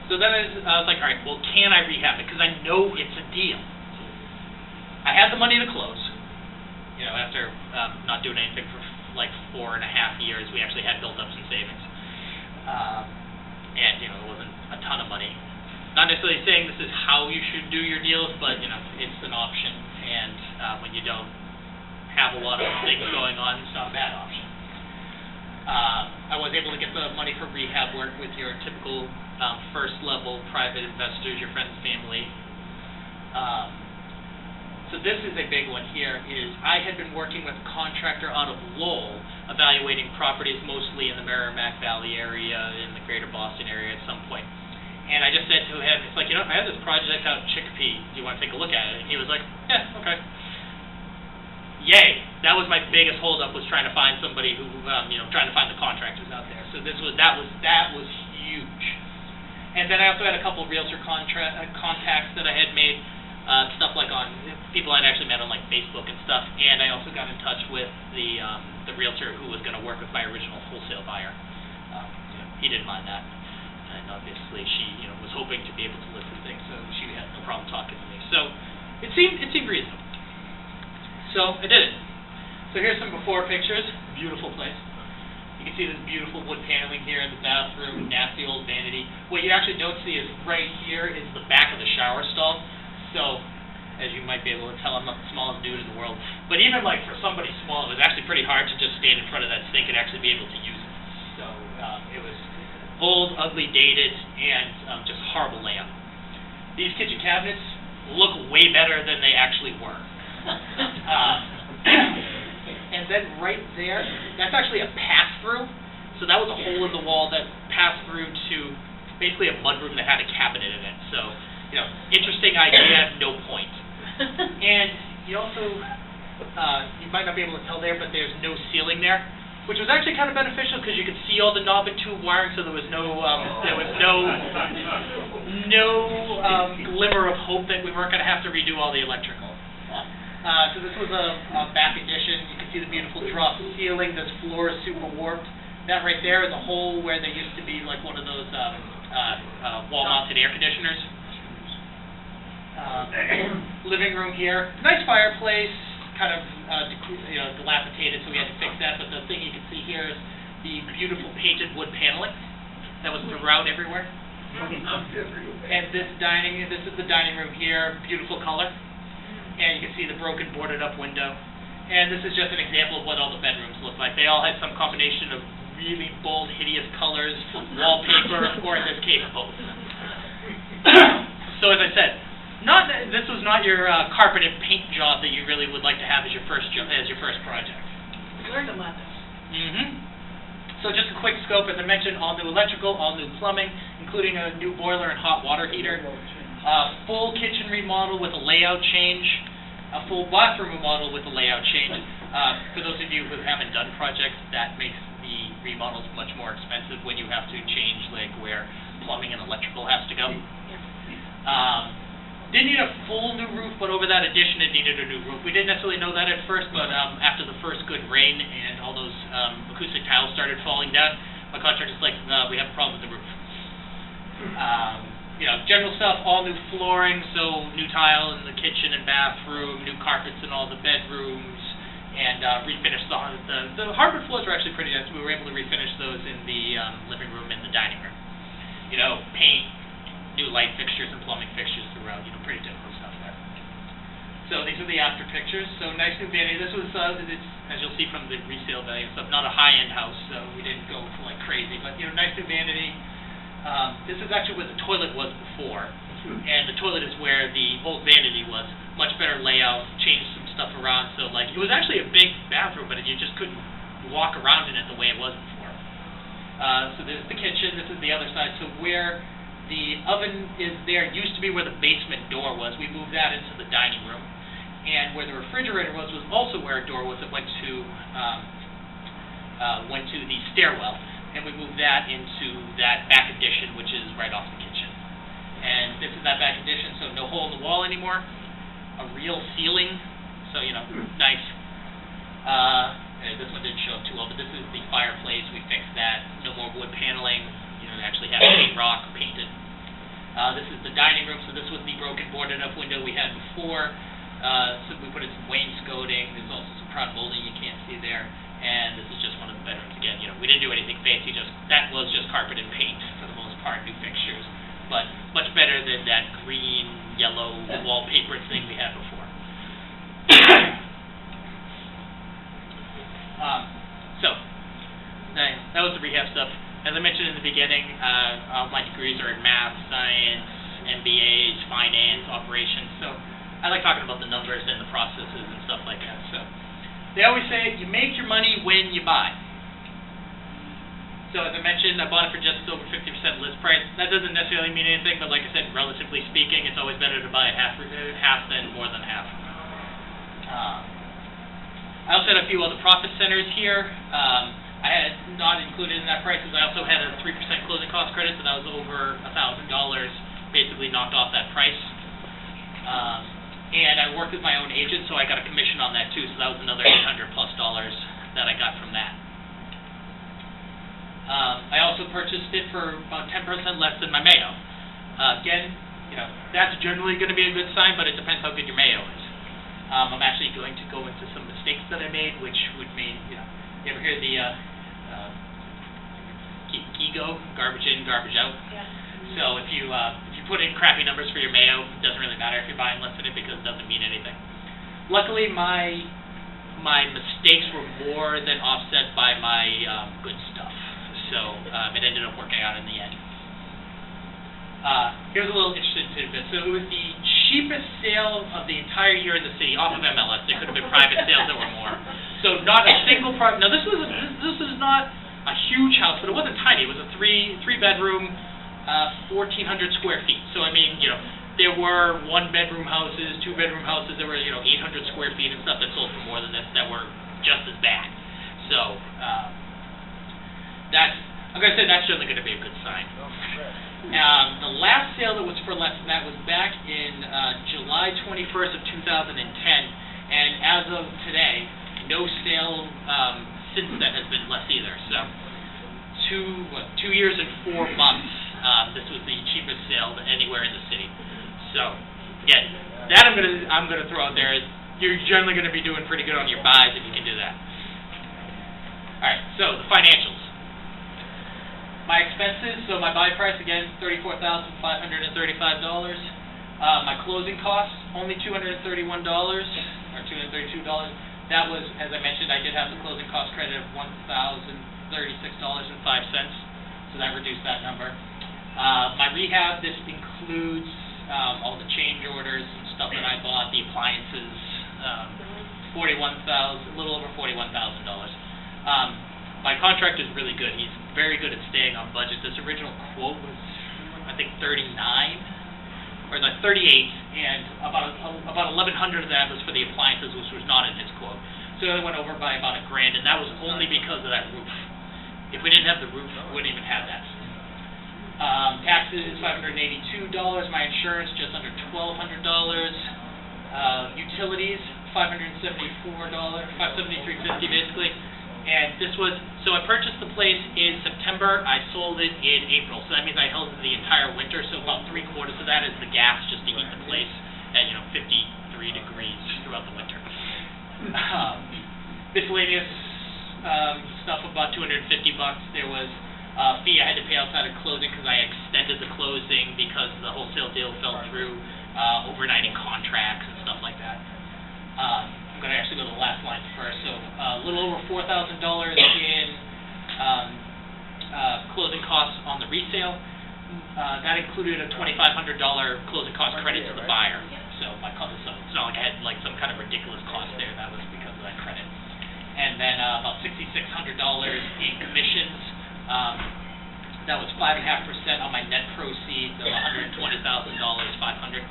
So then I was like, all right, well, can I rehab it? Because I know it's a deal. I had the money to close. You know, after not doing anything for like 4.5 years, we actually had built up some savings. And, you know, it wasn't a ton of money. Not necessarily saying this is how you should do your deals, but, you know, it's an option. And when you don't have a lot of things going on, it's not a bad option. I was able to get the money for rehab work with your typical first-level private investors, your friends, family. So this is a big one here, is I had been working with a contractor out of Lowell, evaluating properties mostly in the Merrimack Valley area, in the greater Boston area at some point. And I just said to him, it's like, you know, I have this project out in Chicopee, do you want to take a look at it? And he was like, yeah, okay. Yay! That was my biggest holdup, was trying to find somebody who, you know, trying to find the contractors out there. So that was huge. And then I also had a couple of realtor contacts that I had made, stuff like on people I'd actually met on like Facebook and stuff. And I also got in touch with the realtor who was going to work with my original wholesale buyer. You know, he didn't mind that, and obviously she, you know, was hoping to be able to list the thing, so she had no problem talking to me. So it seemed reasonable. So I did it. So here's some before pictures. Beautiful place. You can see this beautiful wood paneling here in the bathroom, nasty old vanity. What you actually don't see is right here is the back of the shower stall. So, as you might be able to tell, I'm not the smallest dude in the world. But even like for somebody small, it was actually pretty hard to just stand in front of that sink and actually be able to use it. So it was old, ugly, dated, and just horrible layout. These kitchen cabinets look way better than they actually were. And then right there, that's actually a pass-through. So that was a hole in the wall that passed through to basically a mudroom that had a cabinet in it. So, you know, interesting idea, no point. And you also, you might not be able to tell there, but there's no ceiling there, which was actually kind of beneficial because you could see all the knob and tube wiring, so there was no glimmer of hope that we weren't going to have to redo all the electrical. So this was a back addition. You can see the beautiful drop ceiling. This floor is super warped. That right there is a hole where there used to be like one of those wall-mounted air conditioners. Living room here. Nice fireplace, kind of dilapidated, so we had to fix that. But the thing you can see here is the beautiful painted wood paneling that was throughout everywhere. And this is the dining room here. Beautiful color. And you can see the broken boarded up window. And this is just an example of what all the bedrooms look like. They all had some combination of really bold, hideous colors, wallpaper, or in this case, both. So as I said, this was not your carpet and paint job that you really would like to have as your first project. Learned a lesson. So just a quick scope, as I mentioned, all new electrical, all new plumbing, including a new boiler and hot water heater. Full kitchen remodel with a layout change, a full bathroom remodel with a layout change. For those of you who haven't done projects, that makes the remodels much more expensive when you have to change like where plumbing and electrical has to go. Didn't need a full new roof, but over that addition it needed a new roof. We didn't necessarily know that at first, but after the first good rain and all those acoustic tiles started falling down, my contractor's like, we have a problem with the roof. You know, general stuff, all new flooring, so new tile in the kitchen and bathroom, new carpets in all the bedrooms, and refinish the hardwood floors were actually pretty nice. We were able to refinish those in the living room and the dining room. You know, paint, new light fixtures and plumbing fixtures throughout, you know, pretty typical stuff there. So these are the after pictures. So nice new vanity. This was, as you'll see from the resale value and stuff, not a high-end house, so we didn't go for like crazy, but you know, nice new vanity. This is actually where the toilet was before, and the toilet is where the old vanity was. Much better layout, changed some stuff around, so like it was actually a big bathroom, but you just couldn't walk around in it the way it was before. So there's the kitchen, this is the other side, so where the oven is there used to be where the basement door was. We moved that into the dining room, and where the refrigerator was also where a door was that went to the stairwell. And we moved that into that back addition, which is right off the kitchen. And this is that back addition, so no hole in the wall anymore. A real ceiling, so, you know, nice. This one didn't show up too well, but this is the fireplace. We fixed that. No more wood paneling. You know, actually have paint rock painted. This is the dining room, so this was the broken boarded up window we had before. So we put in some wainscoting. There's also some proud molding you can't see there. And this is just one of the bedrooms. Again, we didn't do anything fancy, that was just carpet and paint for the most part, new fixtures. But much better than that green, yellow wallpaper thing we had before. So, that was the rehab stuff. As I mentioned in the beginning, all my degrees are in math, science, MBAs, finance, operations. So I like talking about the numbers and the processes and stuff like that. So they always say you make your money when you buy. So as I mentioned, I bought it for just over 50% list price. That doesn't necessarily mean anything, but like I said, relatively speaking, it's always better to buy half than more than half. I also had a few other profit centers here. I had not included in that price because I also had a 3% closing cost credit, so that was over $1,000, basically knocked off that price. And I worked with my own agent, so I got a commission on that too, so that was another $800+ that I got from that. I also purchased it for about 10% less than my Mayo. Again, that's generally going to be a good sign, but it depends how good your Mayo is. I'm actually going to go into some mistakes that I made, which would mean, you ever hear the GIGO, garbage in, garbage out? Yeah. So if you put in crappy numbers for your Mayo, it doesn't really matter if you're buying less than it because it doesn't mean anything. Luckily, my mistakes were more than offset by my good stuff. So it ended up working out in the end. Here's a little interesting tidbit. So it was the cheapest sale of the entire year in the city off of MLS. There could have been private sales that were more. So not a single private. Now this is not a huge house, but it wasn't tiny. It was a three bedroom, 1,400 square feet. So I mean, there were 1-bedroom houses, 2-bedroom houses that were 800 square feet and stuff that sold for more than this that were just as bad. So I'm gonna say that's certainly gonna be a good sign. The last sale that was for less than that was back in July 21st of 2010, and as of today, no sale since then has been less either. So 2 years and 4 months, this was the cheapest sale anywhere in the city. So yeah, that I'm gonna throw out there. You're generally gonna be doing pretty good on your buys if you can do that. All right, so the financials. My expenses, so my buy price, again, $34,535. My closing costs, only $231, or $232. That was, as I mentioned, I did have the closing cost credit of $1,036.05, so that reduced that number. My rehab, this includes all the change orders and stuff that I bought, the appliances, a little over $41,000. My contractor is really good. He's very good at staying on budget. This original quote was, I think, 39 or like 38, and about 1,100 of that was for the appliances, which was not in his quote. So it only went over by about $1,000, and that was only because of that roof. If we didn't have the roof, we wouldn't even have that. Taxes, $582. My insurance, just under $1,200. Utilities, $573.50 basically. And this was, so I purchased the place in September, I sold it in April, so that means I held it the entire winter, so about 3/4 of that is the gas just to heat the place at, 53 degrees throughout the winter. Miscellaneous stuff, about $250. There was a fee I had to pay outside of closing because I extended the closing because the wholesale deal fell through, overnighting contracts and stuff like that. I'm going to actually go to the last line first. So a little over $4,000 in closing costs on the resale. That included a $2,500 closing cost credit to the buyer. So it's not like I had some kind of ridiculous cost there. That was because of that credit. And then about $6,600 in commissions. That was 5.5% on my net proceeds of $120,000, $500.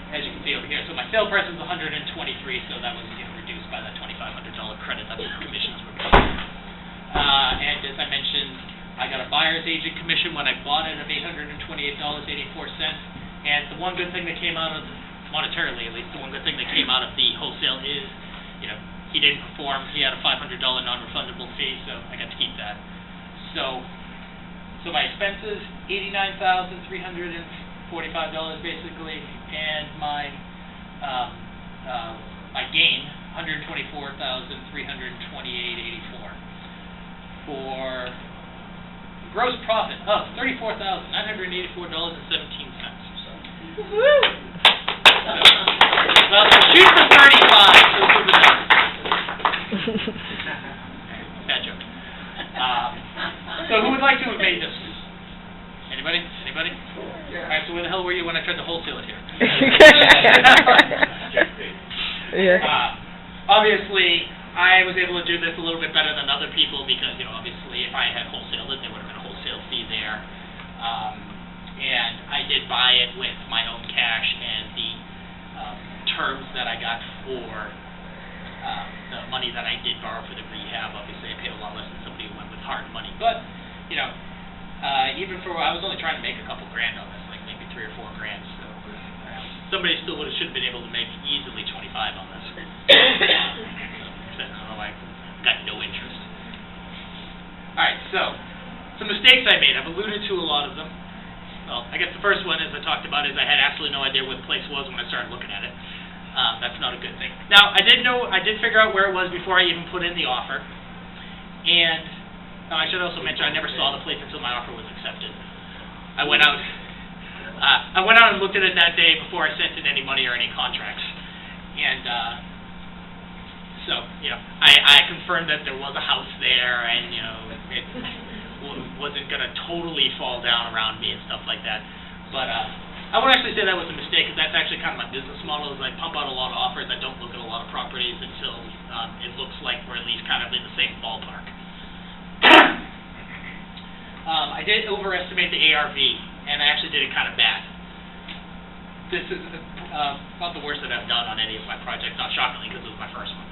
As you can see over here, so my sale price was $123, so that was reduced by that $2,500 credit that the commissions were paid. And as I mentioned, I got a buyer's agent commission when I bought it of $828.84. And the one good thing that came out of, monetarily at least, the one good thing that came out of the wholesale is, he didn't perform. He had a $500 non-refundable fee, so I got to keep that. So So my expenses, $89,345 basically, and my gain, $124,328.84, for gross profit of $34,984.17. Woo! Well, shoot for 35, so it's over there. Bad joke. So who would like to have made this? Anybody? Anybody? Yeah. All right, so where the hell were you when I tried to wholesale it here? Obviously, I was able to do this a little bit better than other people because, obviously if I had wholesaled it, there would have been a wholesale fee there. And I did buy it with my own cash, and the terms that I got for the money that I did borrow for the rehab, obviously I paid a lot less than somebody who went with hard money. But, even for, I was only trying to make a couple grand on this, like maybe $3 or $4 grand. So somebody still should have been able to make easily 25 on this. I don't know why I got no interest. All right, so some mistakes I made. I've alluded to a lot of them. Well, I guess the first one, as I talked about, is I had absolutely no idea where the place was when I started looking at it. That's not a good thing. Now, I did figure out where it was before I even put in the offer. And I should also mention I never saw the place until my offer was accepted. I went out and looked at it that day before I sent in any money or any contracts. And so, I confirmed that there was a house there, and it wasn't going to totally fall down around me and stuff like that. But I won't actually say that was a mistake, because that's actually kind of my business model, is I pump out a lot of offers. I don't look at a lot of properties until it looks like we're at least kind of in the same ballpark. I did overestimate the ARV, and I actually did it kind of bad. This is about the worst that I've done on any of my projects, not shockingly, because it was my first one.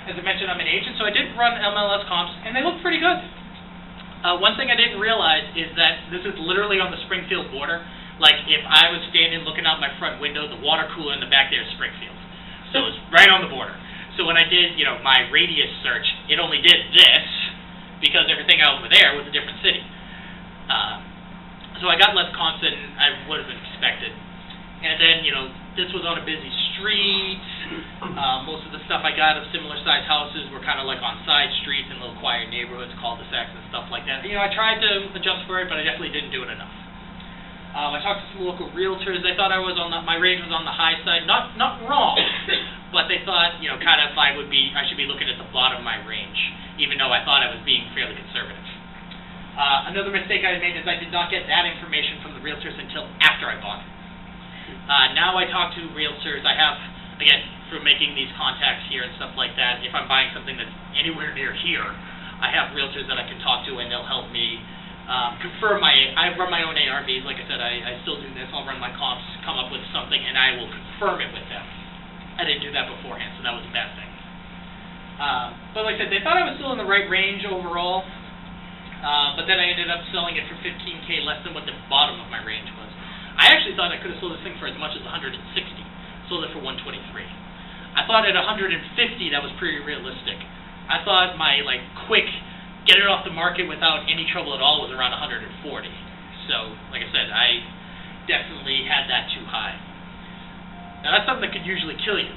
As I mentioned, I'm an agent, so I did run MLS comps, and they look pretty good. One thing I didn't realize is that this is literally on the Springfield border. Like, if I was standing looking out my front window, the water cooler in the back there is Springfield. So it's right on the border. So when I did, my radius search, it only did this, because everything over there was a different city. So I got less comps than I would have expected. And then, this was on a busy street. Most of the stuff I got of similar sized houses were kind of like on side streets in little quiet neighborhoods, cul-de-sacs and stuff like that. I tried to adjust for it, but I definitely didn't do it enough. I talked to some local realtors. They thought I was my range was on the high side. Not wrong, but they thought, kind of I should be looking at the bottom of my range, even though I thought I was being fairly conservative. Another mistake I made is I did not get that information from the realtors until after I bought it. Now I talk to realtors. I have, again, through making these contacts here and stuff like that, if I'm buying something that's anywhere near here, I have realtors that I can talk to, and they'll help me confirm I run my own ARVs. Like I said, I still do this. I'll run my comps, come up with something, and I will confirm it with them. I didn't do that beforehand, so that was a bad thing. But like I said, they thought I was still in the right range overall, but then I ended up selling it for $15K less than what the bottom of my range was. I actually thought I could have sold this thing for as much as $160. Sold it for $123. I thought at $150 that was pretty realistic. I thought my quick get it off the market without any trouble at all was around $140. So, like I said, I definitely had that too high. Now that's something that could usually kill you.